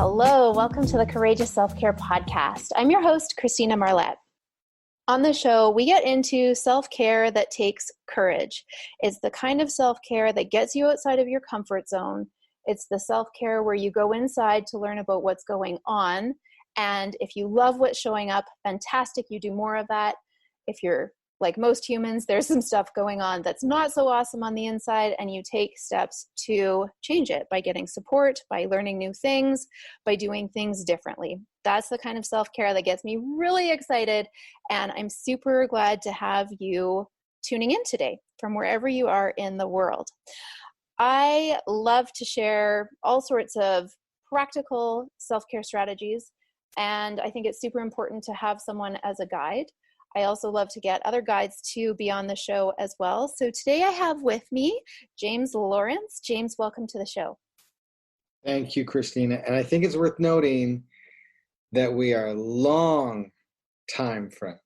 Hello, welcome to the Courageous Self-Care podcast. I'm your host, Christina Marlette. On the show, we get into self-care that takes courage. It's the kind of self-care that gets you outside of your comfort zone. It's the self-care where you go inside to learn about what's going on. And if you love what's showing up, fantastic, you do more of that. If you're like most humans, there's some stuff going on that's not so awesome on the inside, and you take steps to change it by getting support, by learning new things, by doing things differently. That's the kind of self-care that gets me really excited, and I'm super glad to have you tuning in today from wherever you are in the world. I love to share all sorts of practical self-care strategies, and I think it's super important to have someone as a guide. I also love to get other guides to be on the show as well. So today I have with me James Lawrence. James, welcome to the show. Thank you, Christina. And I think it's worth noting that we are long time friends.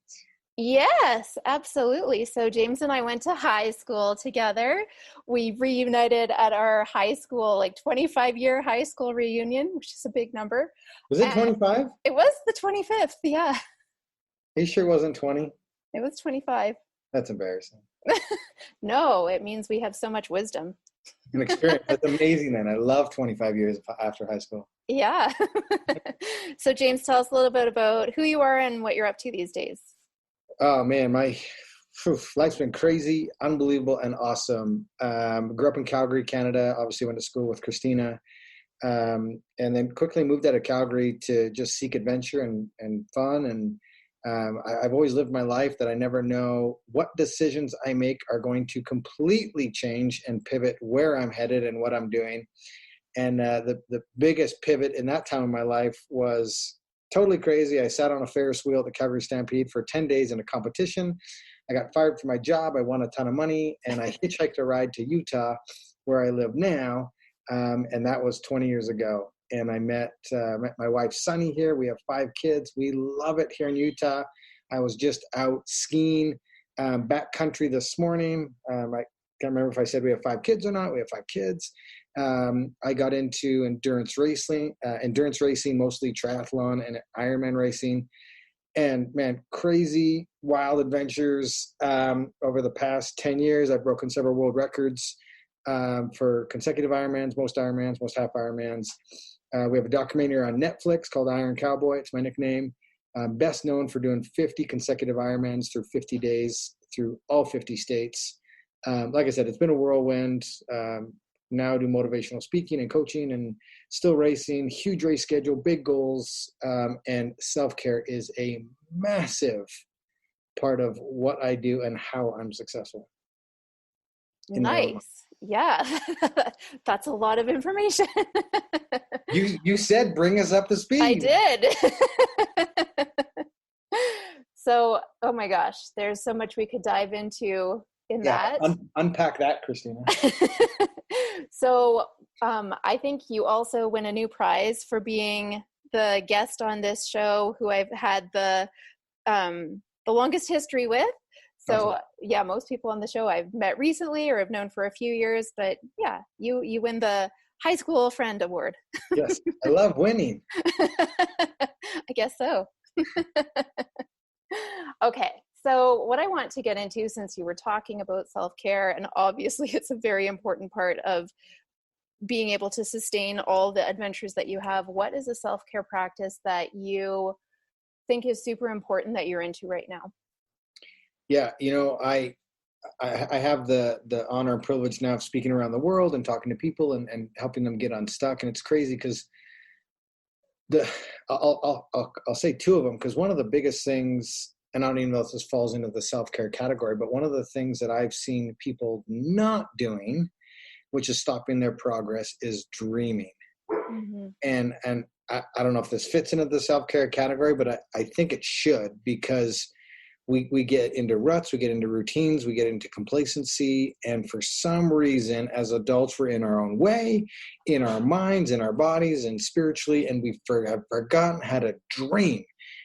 Yes, absolutely. So James and I went to high school together. We reunited at our high school, 25-year high school reunion, which is a big number. Was it 25? It was the 25th, yeah. Are you sure it wasn't 20? It was 25. That's embarrassing. No, it means we have so much wisdom. An experience. That's amazing, then. I love 25 years after high school. Yeah. So James, tell us a little bit about who you are and what you're up to these days. Oh, man, my life's been crazy, unbelievable, and awesome. Grew up in Calgary, Canada. Obviously went to school with Christina. And then quickly moved out of Calgary to just seek adventure and fun. And I've always lived my life that I never know what decisions I make are going to completely change and pivot where I'm headed and what I'm doing. And the biggest pivot in that time of my life was totally crazy. I sat on a Ferris wheel at the Calgary Stampede for 10 days in a competition. I got fired from my job. I won a ton of money, and I hitchhiked a ride to Utah, where I live now. And that was 20 years ago. And I met my wife, Sunny, here. We have 5 kids. We love it here in Utah. I was just out skiing backcountry this morning. I can't remember if I said we have 5 kids or not. We have 5 kids. I got into endurance racing, mostly triathlon and Ironman racing. And man, crazy, wild adventures over the past 10 years. I've broken several world records for consecutive Ironmans, most half Ironmans. We have a documentary on Netflix called Iron Cowboy. It's my nickname. Best known for doing 50 consecutive Ironmans through 50 days through all 50 states. Like I said, it's been a whirlwind. Now I do motivational speaking and coaching and still racing, huge race schedule, big goals, and self-care is a massive part of what I do and how I'm successful. Nice. Yeah, that's a lot of information. You said bring us up to speed. I did. So, oh my gosh, there's so much we could dive into in that. Unpack that, Christina. So I think you also win a new prize for being the guest on this show who I've had the longest history with. So yeah, most people on the show I've met recently or have known for a few years, but yeah, you win the high school friend award. Yes, I love winning. I guess so. Okay, so what I want to get into, since you were talking about self-care, and obviously it's a very important part of being able to sustain all the adventures that you have, what is a self-care practice that you think is super important that you're into right now? Yeah, I have the honor and privilege now of speaking around the world and talking to people and helping them get unstuck. And it's crazy because I'll say 2 of them, because one of the biggest things, and I don't even know if this falls into the self-care category, but one of the things that I've seen people not doing, which is stopping their progress, is dreaming. Mm-hmm. And I don't know if this fits into the self-care category, but I think it should, because we get into ruts, we get into routines, we get into complacency. And for some reason, as adults, we're in our own way, in our minds, in our bodies, and spiritually, and we have forgotten how to dream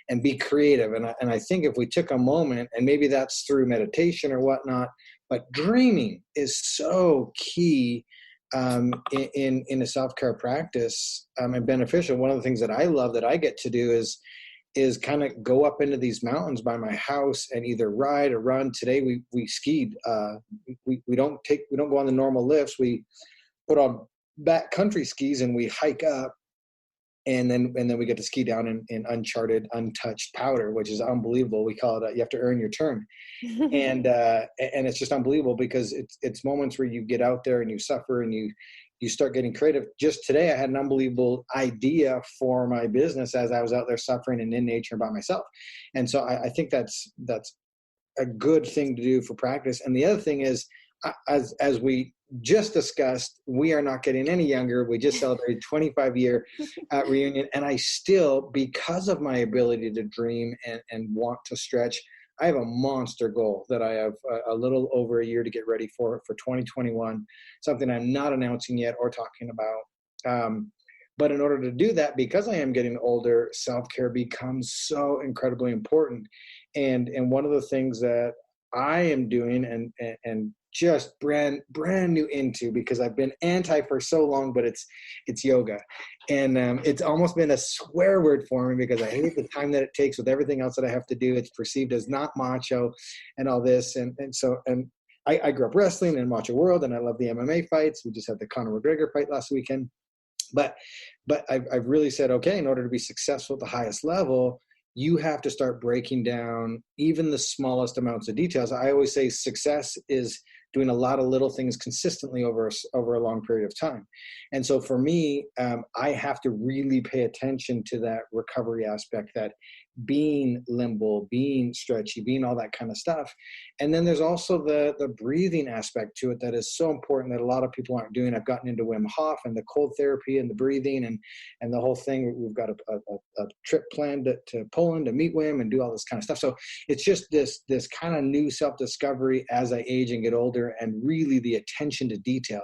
and be creative. And I think if we took a moment, and maybe that's through meditation or whatnot, but dreaming is so key in a self-care practice and beneficial. One of the things that I love that I get to do is kind of go up into these mountains by my house and either ride or run. Today we skied. We don't go on the normal lifts. We put on backcountry skis and we hike up, and then we get to ski down in uncharted, untouched powder, which is unbelievable. We call it you have to earn your turn, and it's just unbelievable because it's moments where you get out there and you suffer and you start getting creative. Just today, I had an unbelievable idea for my business as I was out there suffering and in nature by myself. And so I think that's a good thing to do for practice. And the other thing is, as we just discussed, we are not getting any younger. We just celebrated 25-year reunion. And I still, because of my ability to dream and want to stretch, I have a monster goal that I have a little over a year to get ready for 2021, something I'm not announcing yet or talking about. But in order to do that, because I am getting older, self-care becomes so incredibly important. And one of the things that I am doing and just brand new into, because I've been anti for so long, but it's yoga. And it's almost been a swear word for me because I hate the time that it takes with everything else that I have to do. It's perceived as not macho and all this. And I grew up wrestling in macho world, and I love the MMA fights. We just had the Conor McGregor fight last weekend. But I've really said, okay, in order to be successful at the highest level, you have to start breaking down even the smallest amounts of details. I always say success is doing a lot of little things consistently over a long period of time. And so for me, I have to really pay attention to that recovery aspect, that being limber, being stretchy, being all that kind of stuff. And then there's also the breathing aspect to it that is so important that a lot of people aren't doing. I've gotten into Wim Hof and the cold therapy and the breathing and the whole thing. We've got a trip planned to Poland to meet Wim and do all this kind of stuff. So it's just this kind of new self-discovery as I age and get older, and really the attention to detail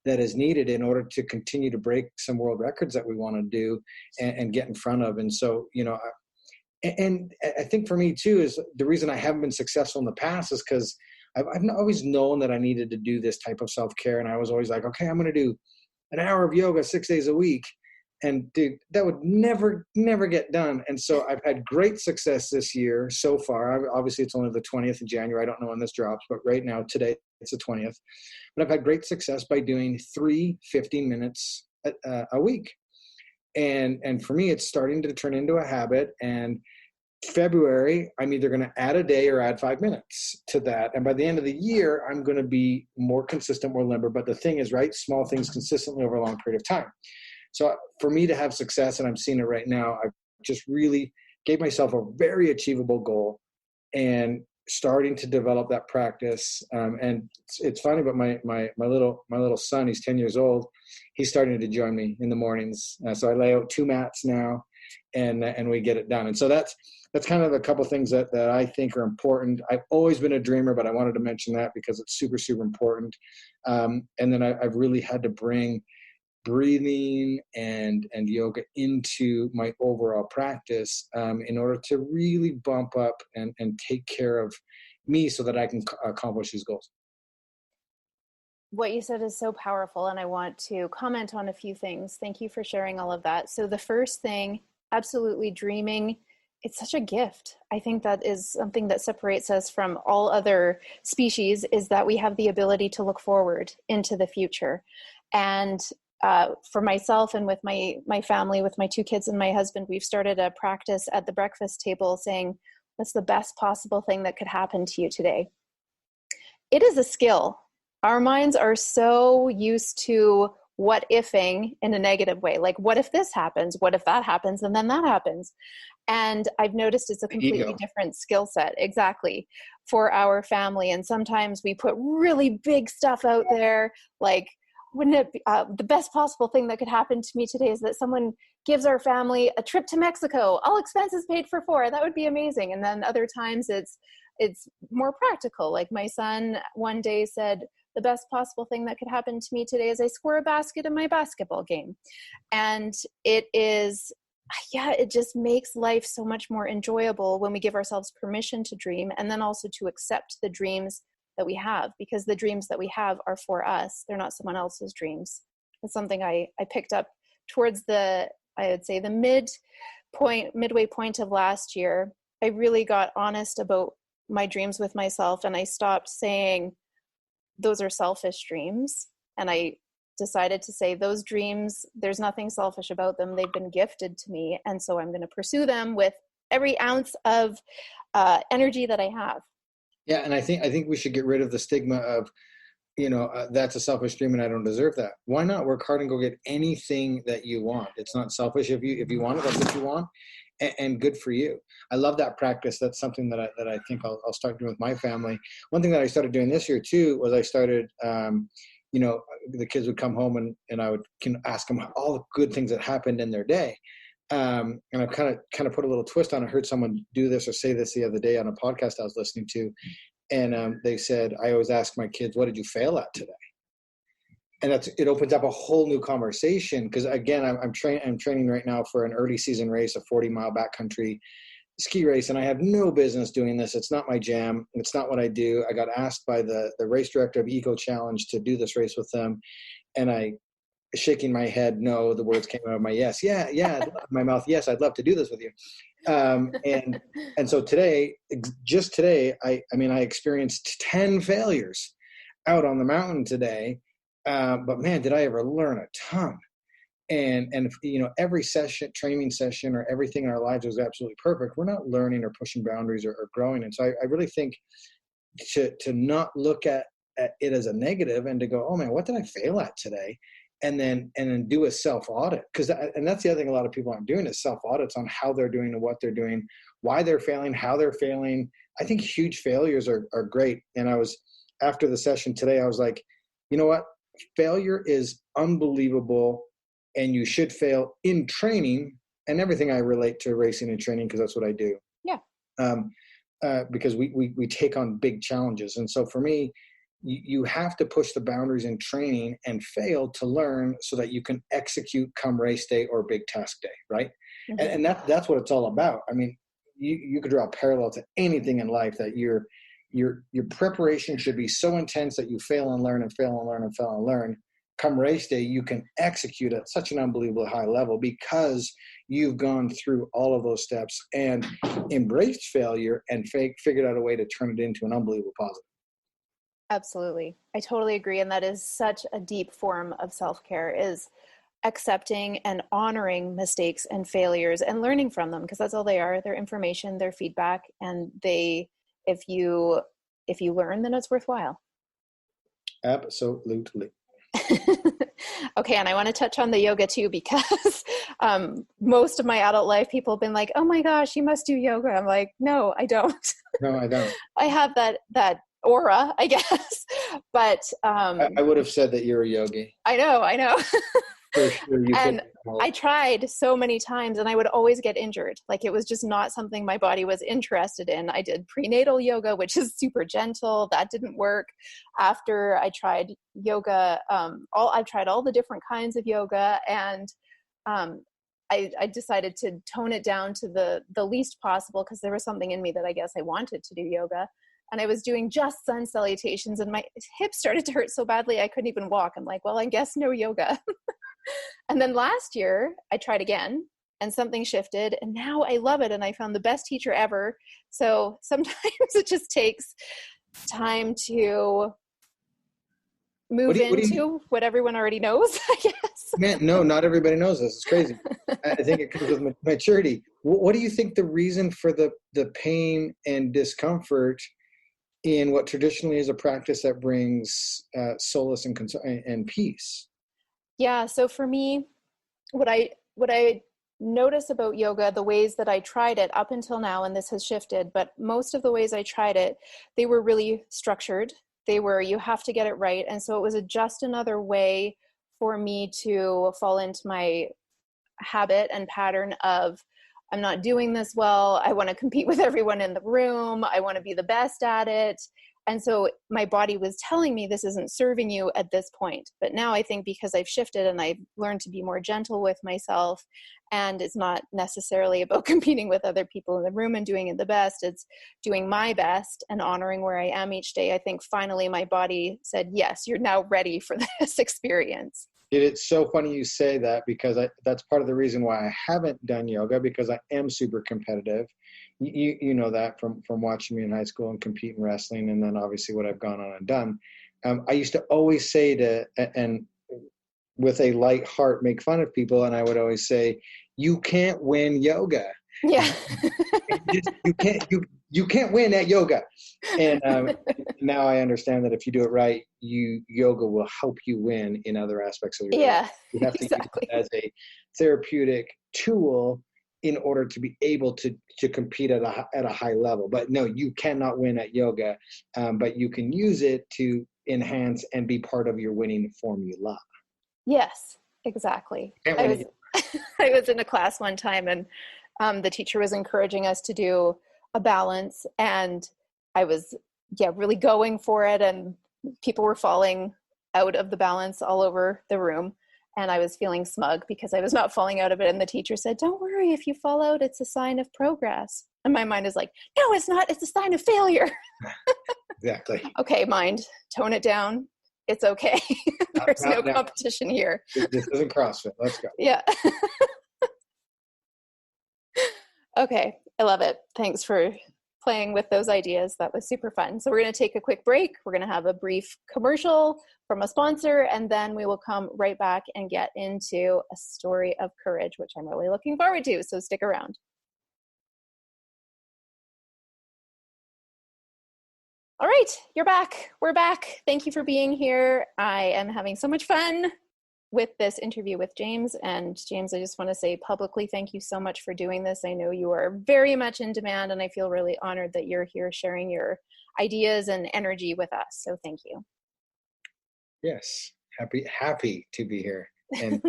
that is needed in order to continue to break some world records that we want to do and get in front of. And so, and I think for me too, is the reason I haven't been successful in the past is because I've always known that I needed to do this type of self-care. And I was always like, okay, I'm going to do an hour of yoga 6 days a week. And dude, that would never get done. And so I've had great success this year so far. Obviously, it's only the 20th of January. I don't know when this drops, but right now, today, it's the 20th. But I've had great success by doing 15 minutes a week. And for me, it's starting to turn into a habit. And February, I'm either going to add a day or add 5 minutes to that. And by the end of the year, I'm going to be more consistent, more limber. But the thing is, right, small things consistently over a long period of time. So for me to have success, and I'm seeing it right now, I just really gave myself a very achievable goal and starting to develop that practice. And it's funny, but my little son, he's 10 years old. He's starting to join me in the mornings. So I lay out 2 mats now, and we get it done. And so that's kind of a couple things that I think are important. I've always been a dreamer, but I wanted to mention that because it's super, super important. And then I've really had to bring breathing and yoga into my overall practice in order to really bump up and take care of me so that I can accomplish these goals. What you said is so powerful, and I want to comment on a few things. Thank you for sharing all of that. So the first thing, absolutely dreaming. It's such a gift. I think that is something that separates us from all other species, is that we have the ability to look forward into the future. And for myself and with my family, with my 2 kids and my husband, we've started a practice at the breakfast table saying, what's the best possible thing that could happen to you today? It is a skill. Our minds are so used to what ifing in a negative way. Like, what if this happens? What if that happens? And then that happens. And I've noticed it's a completely different skill set. Exactly. For our family. And sometimes we put really big stuff out there, like, wouldn't it be, the best possible thing that could happen to me today is that someone gives our family a trip to Mexico, all expenses paid for 4. That would be amazing. And then other times it's more practical. Like my son one day said, the best possible thing that could happen to me today is I score a basket in my basketball game. And it just makes life so much more enjoyable when we give ourselves permission to dream, and then also to accept the dreams that we have, because the dreams that we have are for us. They're not someone else's dreams. It's something I picked up towards I would say the midway point of last year. I really got honest about my dreams with myself, and I stopped saying those are selfish dreams. And I decided to say those dreams, there's nothing selfish about them. They've been gifted to me. And so I'm going to pursue them with every ounce of energy that I have. Yeah. And I think we should get rid of the stigma of, that's a selfish dream and I don't deserve that. Why not work hard and go get anything that you want? It's not selfish. If you want it, that's what you want, and good for you. I love that practice. That's something that I think I'll start doing with my family. One thing that I started doing this year too was I started, the kids would come home and I would ask them all the good things that happened in their day. And I've kind of put a little twist on it. I heard someone do this or say this the other day on a podcast I was listening to. And they said, I always ask my kids, what did you fail at today? And it opens up a whole new conversation. Because again, I'm training right now for an early season race, a 40-mile backcountry ski race. And I have no business doing this. It's not my jam. It's not what I do. I got asked by the race director of Eco Challenge to do this race with them. And I, shaking my head, no, the words came out of my yes. Yeah, my mouth. Yes, I'd love to do this with you. And so just today, I experienced 10 failures out on the mountain today. But man, did I ever learn a ton. And every training session or everything in our lives was absolutely perfect. We're not learning or pushing boundaries or growing. And so I really think to not look at it as a negative and to go, oh man, what did I fail at today? And then do a self-audit. And that's the other thing a lot of people aren't doing is self-audits on how they're doing and what they're doing, why they're failing, how they're failing. I think huge failures are great. And after the session today, I was like, you know what? Failure is unbelievable. And you should fail in training, and everything I relate to racing and training because that's what I do. Yeah. Because we take on big challenges. And so for me, you have to push the boundaries in training and fail to learn so that you can execute come race day or big task day, right? Mm-hmm. And that's what it's all about. I mean, you could draw a parallel to anything in life that your preparation should be so intense that you fail and learn and fail and learn and fail and learn. Come race day, you can execute at such an unbelievably high level because you've gone through all of those steps and embraced failure and figured out a way to turn it into an unbelievable positive. Absolutely. I totally agree. And that is such a deep form of self-care, is accepting and honoring mistakes and failures and learning from them, because that's all they are. They're information, they're feedback, and if you learn, then it's worthwhile. Absolutely. Okay. And I want to touch on the yoga too, because most of my adult life, people have been like, oh my gosh, you must do yoga. I'm like, no, I don't. No, I don't. I have that aura, I guess. But I would have said that you're a yogi. I know. For sure. And I tried so many times and I would always get injured. Like it was just not something my body was interested in. I did prenatal yoga, which is super gentle. That didn't work. After I tried yoga, I've tried all the different kinds of yoga, and I decided to tone it down to the least possible, because there was something in me that I guess I wanted to do yoga. And I was doing just sun salutations and my hips started to hurt so badly I couldn't even walk. I'm like, well, I guess no yoga. And then last year I tried again and something shifted, and now I love it. And I found the best teacher ever. So sometimes it just takes time to move into what everyone already knows, I guess. Man, no, not everybody knows this. It's crazy. I think it comes with maturity. What do you think the reason for the pain and discomfort in what traditionally is a practice that brings solace and peace? Yeah. So for me, what I notice about yoga, the ways that I tried it up until now, and this has shifted, but most of the ways I tried it, they were really structured. They were, you have to get it right. And so it was just another way for me to fall into my habit and pattern of, I'm not doing this well. I want to compete with everyone in the room. I want to be the best at it. And so my body was telling me this isn't serving you at this point. But now I think because I've shifted and I've learned to be more gentle with myself, and it's not necessarily about competing with other people in the room and doing it the best, it's doing my best and honoring where I am each day. I think finally my body said, yes, you're now ready for this experience. It's so funny you say that, because that's part of the reason why I haven't done yoga, because I am super competitive. You know that from watching me in high school and compete in wrestling, and then obviously what I've gone on and done. I used to always say and with a light heart, make fun of people, and I would always say, you can't win yoga. Yeah. You can't win at yoga. And now I understand that if you do it right, yoga will help you win in other aspects of your life. You have to use it as a therapeutic tool in order to be able to compete at a high level. But no, you cannot win at yoga, but you can use it to enhance and be part of your winning formula. Yes, exactly. I was in a class one time, and the teacher was encouraging us to do a balance, and I was really going for it, and people were falling out of the balance all over the room, and I was feeling smug because I was not falling out of it. And the teacher said, don't worry, if you fall out, it's a sign of progress. And my mind is like, no, it's not, it's a sign of failure. Exactly. Okay, mind, tone it down. It's okay. There's no competition here. This isn't CrossFit. Let's go. Yeah. Okay. I love it. Thanks for playing with those ideas. That was super fun. So we're going to take a quick break. We're going to have a brief commercial from a sponsor, and then we will come right back and get into a story of courage, which I'm really looking forward to. So stick around. All right, you're back. We're back. Thank you for being here. I am having so much fun with this interview with James. And James, I just want to say publicly, thank you so much for doing this. I know you are very much in demand, and I feel really honored that you're here sharing your ideas and energy with us. So thank you. Yes, happy to be here. And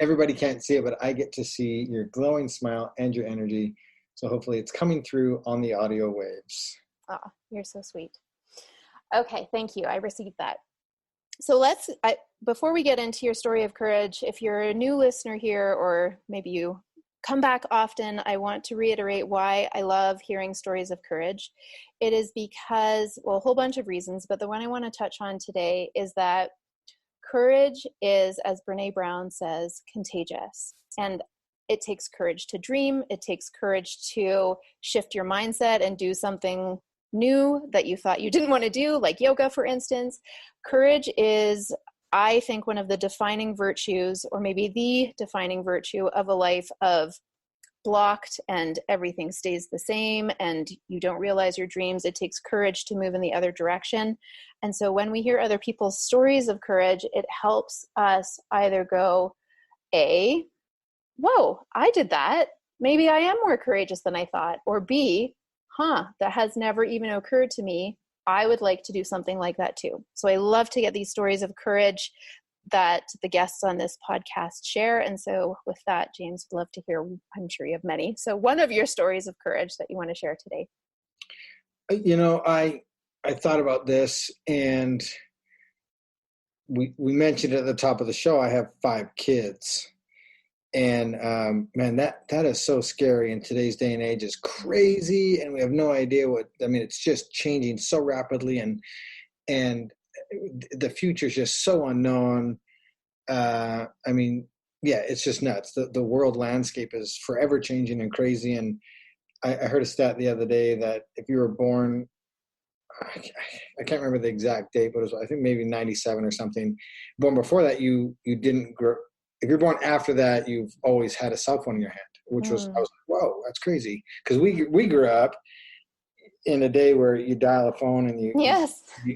everybody can't see it, but I get to see your glowing smile and your energy. So hopefully it's coming through on the audio waves. Oh, you're so sweet. Okay, thank you. I received that. So before we get into your story of courage, if you're a new listener here, or maybe you come back often, I want to reiterate why I love hearing stories of courage. It is because, well, a whole bunch of reasons, but the one I want to touch on today is that courage is, as Brene Brown says, contagious. And it takes courage to dream. It takes courage to shift your mindset and do something new that you thought you didn't want to do, like yoga, for instance. Courage is, I think, one of the defining virtues, or maybe the defining virtue of a life of blocked and everything stays the same and you don't realize your dreams. It takes courage to move in the other direction. And so when we hear other people's stories of courage, it helps us either go, A, whoa, I did that. Maybe I am more courageous than I thought. Or B, that has never even occurred to me. I would like to do something like that too. So I love to get these stories of courage that the guests on this podcast share. And so with that, James, would love to hear, I'm sure you have many. So one of your stories of courage that you want to share today. You know, I thought about this, and we mentioned at the top of the show, I have 5 kids. And man, that is so scary in today's day and age. Is crazy, and we have no idea it's just changing so rapidly, and the future is just so unknown. It's just nuts. The world landscape is forever changing and crazy. And I heard a stat the other day that if you were born, I can't remember the exact date, but it was, I think, maybe 97 or something. Born before that, you didn't grow. If you're born after that, you've always had a cell phone in your hand, which was, I was like, whoa, that's crazy. Because we grew up in a day where you dial a phone and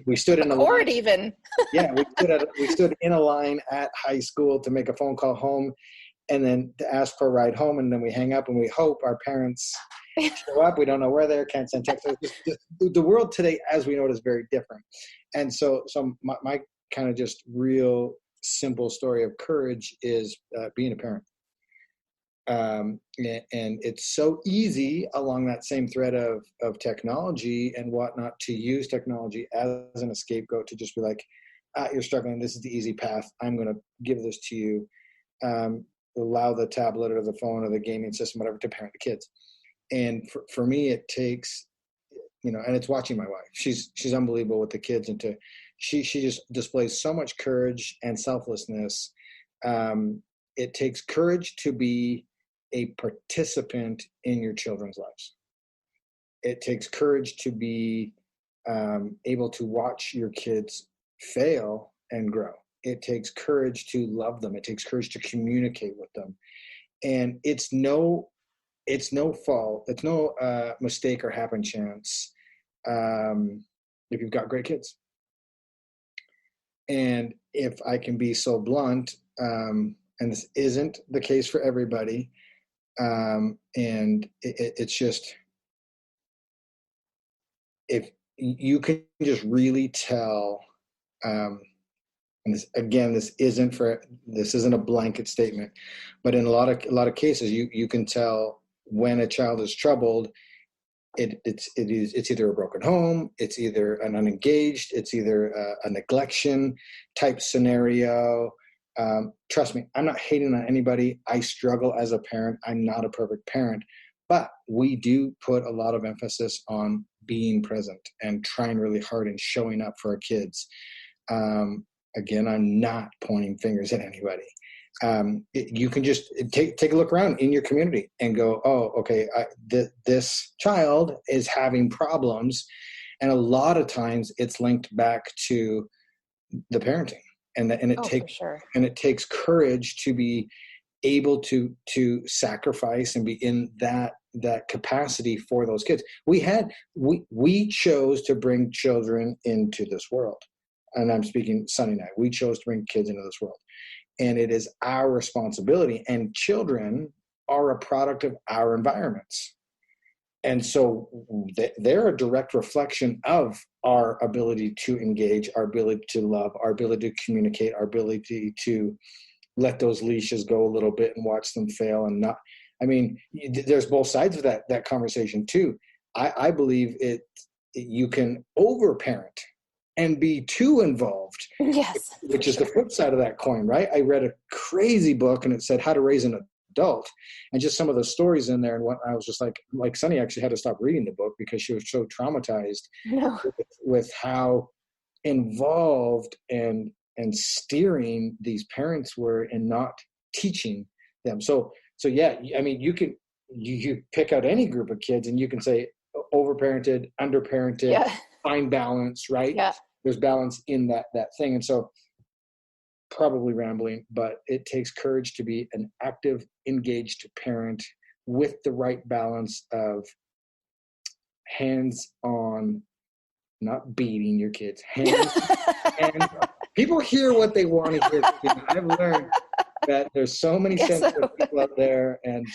we stood in a line. Even. Yeah, we stood in a line at high school to make a phone call home, and then to ask for a ride home, and then we hang up and we hope our parents show up. We don't know where they're, can't send text. The world today, as we know it, is very different. And so my kind of just real simple story of courage is being a parent. And it's so easy along that same thread of technology and whatnot to use technology as an scapegoat to just be like, you're struggling. This is the easy path. I'm going to give this to you. Allow the tablet or the phone or the gaming system, whatever, to parent the kids. And for me, it takes, and it's watching my wife. She's unbelievable with the kids, and she just displays so much courage and selflessness. It takes courage to be a participant in your children's lives. It takes courage to be able to watch your kids fail and grow. It takes courage to love them. It takes courage to communicate with them. And it's no fault. It's no mistake or happen chance if you've got great kids. And if I can be so blunt, and this isn't the case for everybody, and it's just, if you can just really tell, and this, again, this isn't a blanket statement, but in a lot of cases, you can tell when a child is troubled. It's either a broken home, it's either an unengaged, it's either a neglection type scenario. Trust me, I'm not hating on anybody. I struggle as a parent. I'm not a perfect parent, but we do put a lot of emphasis on being present and trying really hard and showing up for our kids. Again, I'm not pointing fingers at anybody. You can just take a look around in your community and go, oh, okay, this child is having problems. And a lot of times it's linked back to the parenting. It takes courage to be able to sacrifice and be in that capacity for those kids. We chose to bring children into this world. And I'm speaking Sunny and I. We chose to bring kids into this world. And it is our responsibility. And children are a product of our environments. And so they're a direct reflection of our ability to engage, our ability to love, our ability to communicate, our ability to let those leashes go a little bit and watch them fail and not. I mean, there's both sides of that conversation too. I believe you can over-parent and be too involved. Yes. Which is the flip side of that coin, right? I read a crazy book and it said How to Raise an Adult, and just some of the stories in there. And what I was just like Sunny actually had to stop reading the book because she was so traumatized with how involved and steering these parents were in not teaching them. So yeah, I mean, you pick out any group of kids and you can say overparented, underparented, find balance, right? Yeah. There's balance in that thing. And so, probably rambling, but it takes courage to be an active, engaged parent with the right balance of hands-on, not beating your kids, hands-on. People hear what they want to hear. I've learned that there's so many sensitive people out there, and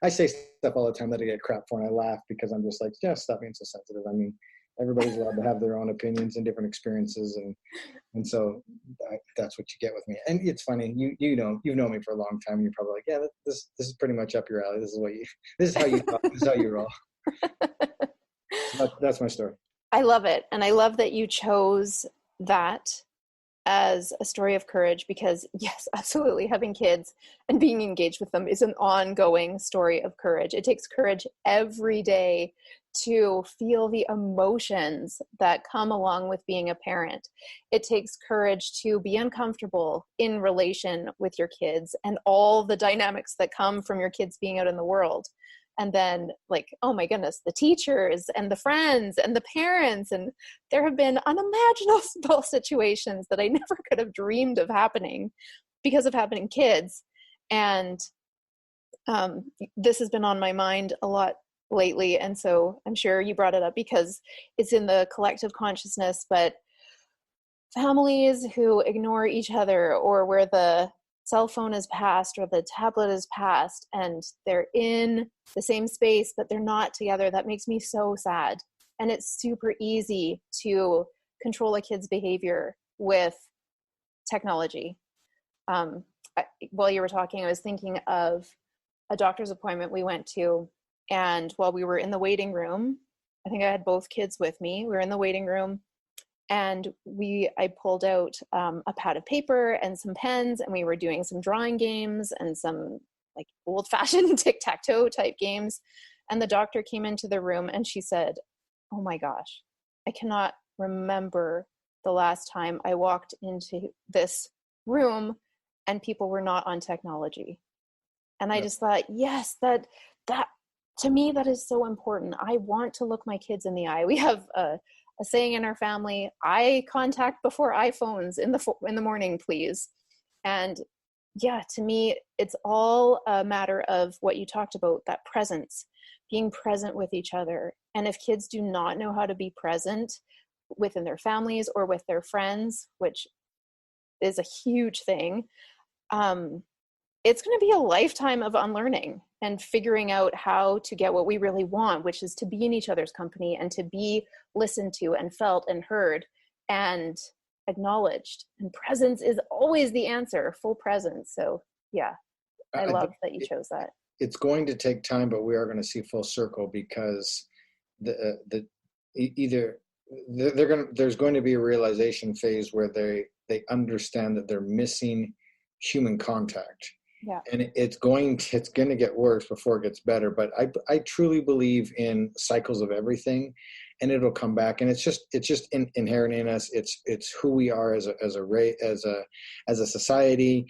I say stuff all the time that I get crap for, and I laugh because I'm just like, yeah, stop being so sensitive. I mean, everybody's allowed to have their own opinions and different experiences, and so that's what you get with me. And it's funny, you've known me for a long time, and you're probably like, yeah, this is pretty much up your alley. This is how you talk. This is how you roll. So that's my story. I love it, and I love that you chose that as a story of courage, because yes, absolutely, having kids and being engaged with them is an ongoing story of courage. It takes courage every day to feel the emotions that come along with being a parent. It takes courage to be uncomfortable in relation with your kids and all the dynamics that come from your kids being out in the world. And then, like, oh my goodness, the teachers and the friends and the parents. And there have been unimaginable situations that I never could have dreamed of happening because of having kids. And this has been on my mind a lot lately. And so I'm sure you brought it up because it's in the collective consciousness, but families who ignore each other, or where the cell phone is passed or the tablet is passed and they're in the same space, but they're not together, that makes me so sad. And it's super easy to control a kid's behavior with technology. while you were talking, I was thinking of a doctor's appointment we went to, and while we were in the waiting room, I think I had both kids with me. We were in the waiting room, and I pulled out a pad of paper and some pens, and we were doing some drawing games and some like old-fashioned tic-tac-toe type games. And the doctor came into the room and she said, "Oh my gosh, I cannot remember the last time I walked into this room and people were not on technology." And I just thought, yes, that to me, that is so important. I want to look my kids in the eye. We have a saying in our family: eye contact before iPhones in the morning, please. And yeah, to me, it's all a matter of what you talked about, that presence, being present with each other. And if kids do not know how to be present within their families or with their friends, which is a huge thing, it's going to be a lifetime of unlearning and figuring out how to get what we really want, which is to be in each other's company and to be listened to and felt and heard and acknowledged. And presence is always the answer, full presence. So yeah, I love that you chose that. It's going to take time, but we are going to see full circle, because there's going to be a realization phase where they understand that they're missing human contact. Yeah. And it's going to get worse before it gets better. But I truly believe in cycles of everything, and it'll come back. And it's just inherent in us. It's who we are as a race, as a society.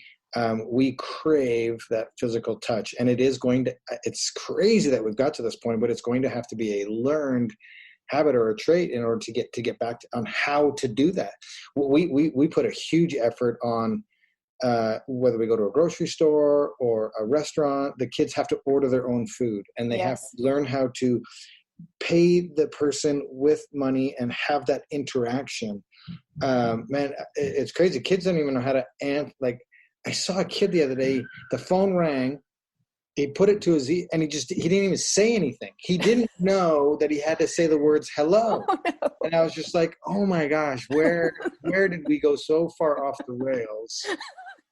We crave that physical touch, and it's crazy that we've got to this point, but it's going to have to be a learned habit or a trait in order to get back on how to do that. We put a huge effort on, whether we go to a grocery store or a restaurant, the kids have to order their own food, and they have to learn how to pay the person with money and have that interaction. Man, it's crazy. Kids don't even know how to answer. Like, I saw a kid the other day, the phone rang, he put it to his ear, and he didn't even say anything. He didn't know that he had to say the words hello. Oh, no. And I was just like, oh my gosh, where did we go so far off the rails?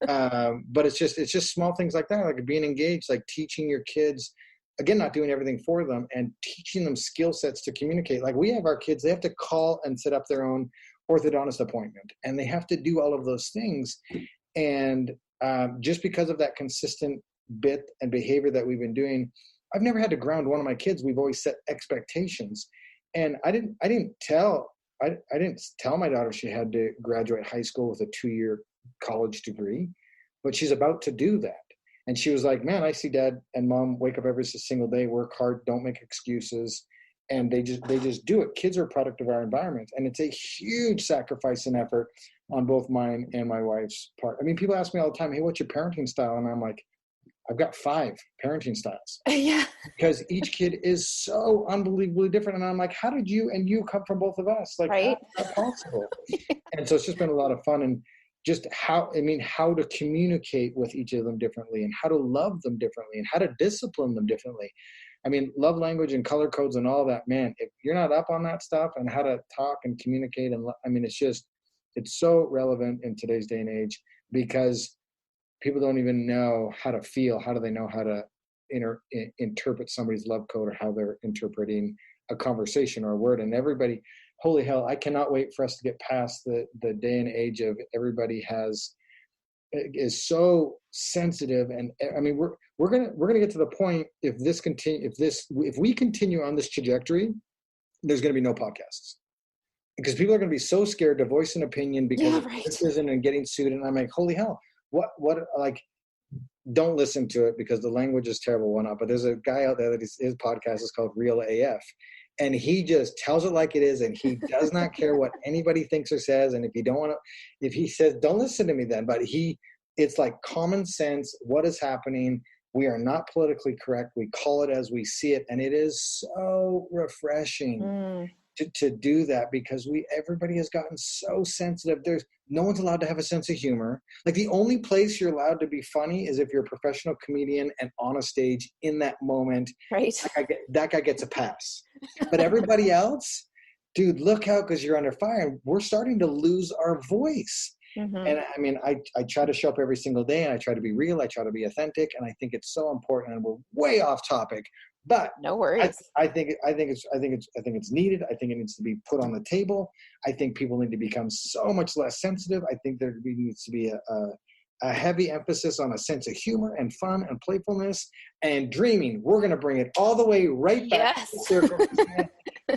But it's just small things like that, like being engaged, like teaching your kids, again, not doing everything for them, and teaching them skill sets to communicate. Like, we have our kids, they have to call and set up their own orthodontist appointment, and they have to do all of those things. And just because of that consistent bit and behavior that we've been doing, I've never had to ground one of my kids. We've always set expectations. And I didn't tell my daughter she had to graduate high school with a 2-year college degree, but she's about to do that. And she was like, man, I see dad and mom wake up every single day, work hard, don't make excuses. And they just do it. Kids are a product of our environment. And it's a huge sacrifice and effort on both mine and my wife's part. I mean, people ask me all the time, hey, what's your parenting style? And I'm like, I've got 5 parenting styles. Yeah. Because each kid is so unbelievably different. And I'm like, how did you come from both of us? Like, right? How is that possible? Yeah. And so it's just been a lot of fun, and just how to communicate with each of them differently, and how to love them differently, and how to discipline them differently. I mean, love language and color codes and all that, man, if you're not up on that stuff and how to talk and communicate, and it's so relevant in today's day and age, because people don't even know how to feel. How do they know how to interpret somebody's love code, or how they're interpreting a conversation or a word? And everybody, holy hell, I cannot wait for us to get past the day and age of everybody is so sensitive. And I mean, we're gonna get to the point, if we continue on this trajectory, there's gonna be no podcasts, because people are gonna be so scared to voice an opinion because of criticism and getting sued. And I'm like, holy hell, what like, don't listen to it because the language is terrible, whatnot. But there's a guy out there that his podcast is called Real AF. And he just tells it like it is, and he does not care what anybody thinks or says. And if he says, don't listen to me then, but it's like common sense. What is happening? We are not politically correct. We call it as we see it. And it is so refreshing to do that, because everybody has gotten so sensitive. No one's allowed to have a sense of humor. Like, the only place you're allowed to be funny is if you're a professional comedian and on a stage in that moment. Right. That guy gets a pass. But everybody else, dude, look out, because you're under fire. We're starting to lose our voice. Mm-hmm. And I mean, I try to show up every single day, and I try to be real. I try to be authentic. And I think it's so important, and we're way off topic, but No worries. I think it's needed. I think it needs to be put on the table. I think people need to become so much less sensitive. I think there needs to be a heavy emphasis on a sense of humor and fun and playfulness and dreaming. We're going to bring it all the way right back Yes.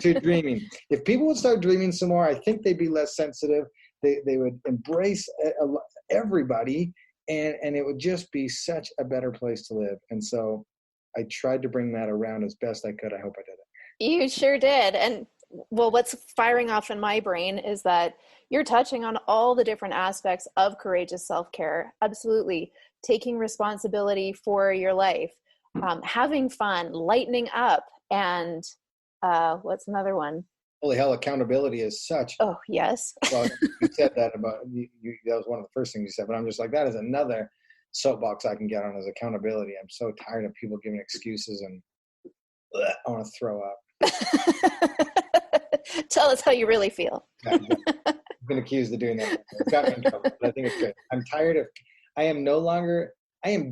to dreaming. If people would start dreaming some more, I think they'd be less sensitive. They would embrace everybody, and it would just be such a better place to live. And so I tried to bring that around as best I could. I hope I did it. You sure did. And well, what's firing off in my brain is that you're touching on all the different aspects of courageous self-care. Absolutely. Taking responsibility for your life, having fun, lightening up, and what's another one? Holy hell, accountability is such. Oh, yes. Well, you said that about you. That was one of the first things you said, but I'm just like, that is another soapbox I can get on, is accountability. I'm so tired of people giving excuses, and I want to throw up. Tell us how you really feel. Yeah, I've been accused of doing that. It's got me in trouble, but I think it's good. I'm tired of. I am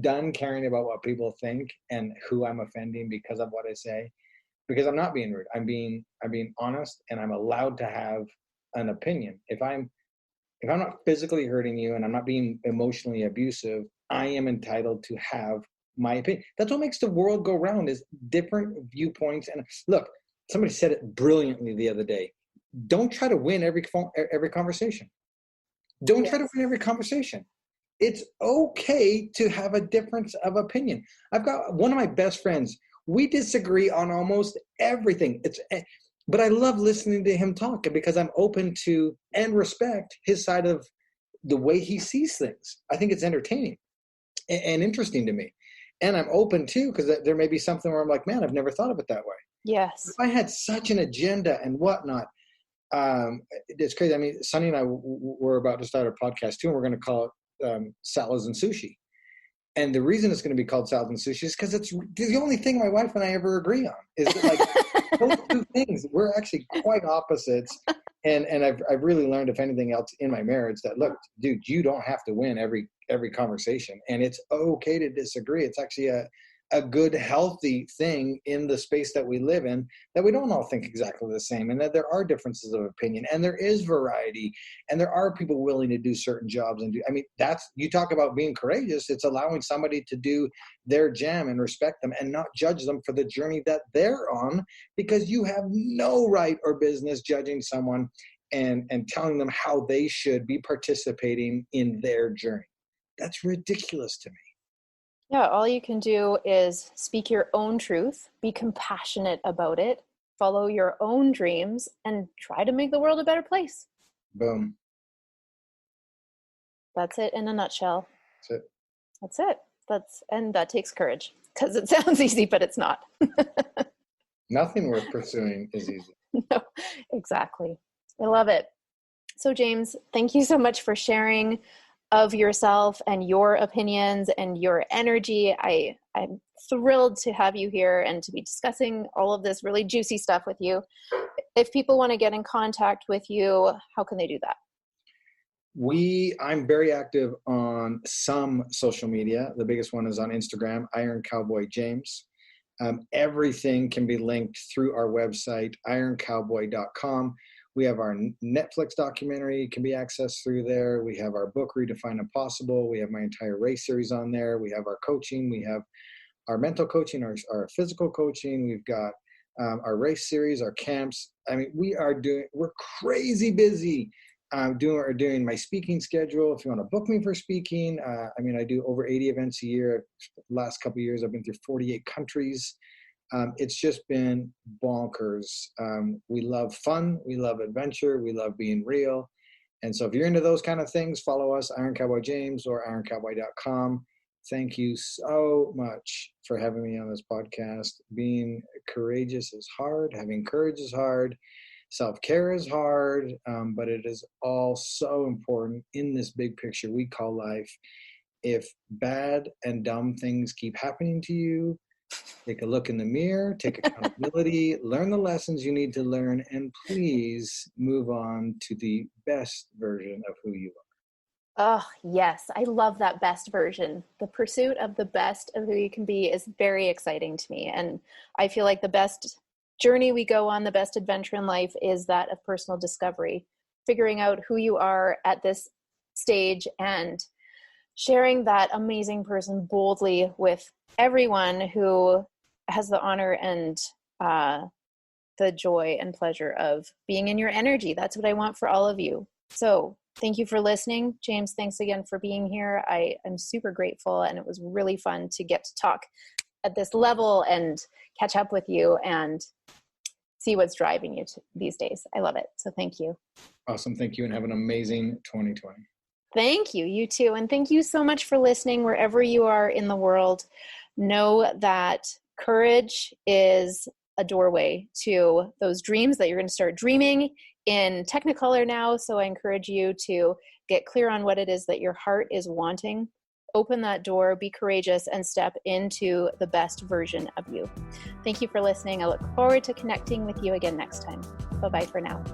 done caring about what people think and who I'm offending because of what I say. Because I'm not being rude. I'm being honest, and I'm allowed to have an opinion. If I'm not physically hurting you and I'm not being emotionally abusive, I am entitled to have my opinion. That's what makes the world go round, is different viewpoints. And look, somebody said it brilliantly the other day. Don't try to win every conversation. Don't try to win every conversation. It's okay to have a difference of opinion. I've got one of my best friends. We disagree on almost everything. But I love listening to him talk, because I'm open to and respect his side of the way he sees things. I think it's entertaining and interesting to me. And I'm open too, because there may be something where I'm like, man, I've never thought of it that way. Yes. If I had such an agenda and whatnot, it's crazy. I mean, Sunny and I we're about to start a podcast too, and we're going to call it Salads and Sushi. And the reason it's going to be called Salads and Sushi is because it's the only thing my wife and I ever agree on. Is like those two things. We're actually quite opposites. And I've really learned, if anything else in my marriage, that look, dude, you don't have to win every conversation, and it's okay to disagree. It's actually a good, healthy thing in the space that we live in, that we don't all think exactly the same, and that there are differences of opinion, and there is variety, and there are people willing to do certain jobs and do. I mean, you talk about being courageous. It's allowing somebody to do their jam and respect them and not judge them for the journey that they're on, because you have no right or business judging someone and telling them how they should be participating in their journey. That's ridiculous to me. Yeah, all you can do is speak your own truth, be compassionate about it, follow your own dreams, and try to make the world a better place. Boom. That's it in a nutshell. That's it. And that takes courage, because it sounds easy, but it's not. Nothing worth pursuing is easy. No, exactly. I love it. So James, thank you so much for sharing of yourself and your opinions and your energy. I'm thrilled to have you here and to be discussing all of this really juicy stuff with you. If people want to get in contact with you, how can they do that? I'm very active on some social media. The biggest one is on Instagram, Iron Cowboy James. Everything can be linked through our website, ironcowboy.com. We have our Netflix documentary can be accessed through there. We have our book, Redefine Impossible. We have my entire race series on there. We have our coaching. We have our mental coaching, our physical coaching. We've got our race series, our camps. I mean, we're crazy busy doing my speaking schedule. If you want to book me for speaking, I do over 80 events a year. The last couple of years, I've been through 48 countries. It's just been bonkers. We love fun. We love adventure. We love being real. And so if you're into those kind of things, follow us, Iron Cowboy James or ironcowboy.com. Thank you so much for having me on this podcast. Being courageous is hard. Having courage is hard. Self-care is hard, but it is all so important in this big picture we call life. If bad and dumb things keep happening to you, take a look in the mirror, take accountability, learn the lessons you need to learn, and please move on to the best version of who you are. Oh, yes. I love that best version. The pursuit of the best of who you can be is very exciting to me. And I feel like the best journey we go on, the best adventure in life is that of personal discovery, figuring out who you are at this stage and sharing that amazing person boldly with everyone who has the honor and the joy and pleasure of being in your energy. That's what I want for all of you. So thank you for listening. James, thanks again for being here. I am super grateful, and it was really fun to get to talk at this level and catch up with you and see what's driving you these days. I love it. So thank you. Awesome. Thank you, and have an amazing 2020. Thank you. You too. And thank you so much for listening wherever you are in the world. Know that courage is a doorway to those dreams that you're going to start dreaming in Technicolor now. So I encourage you to get clear on what it is that your heart is wanting. Open that door, be courageous, and step into the best version of you. Thank you for listening. I look forward to connecting with you again next time. Bye-bye for now.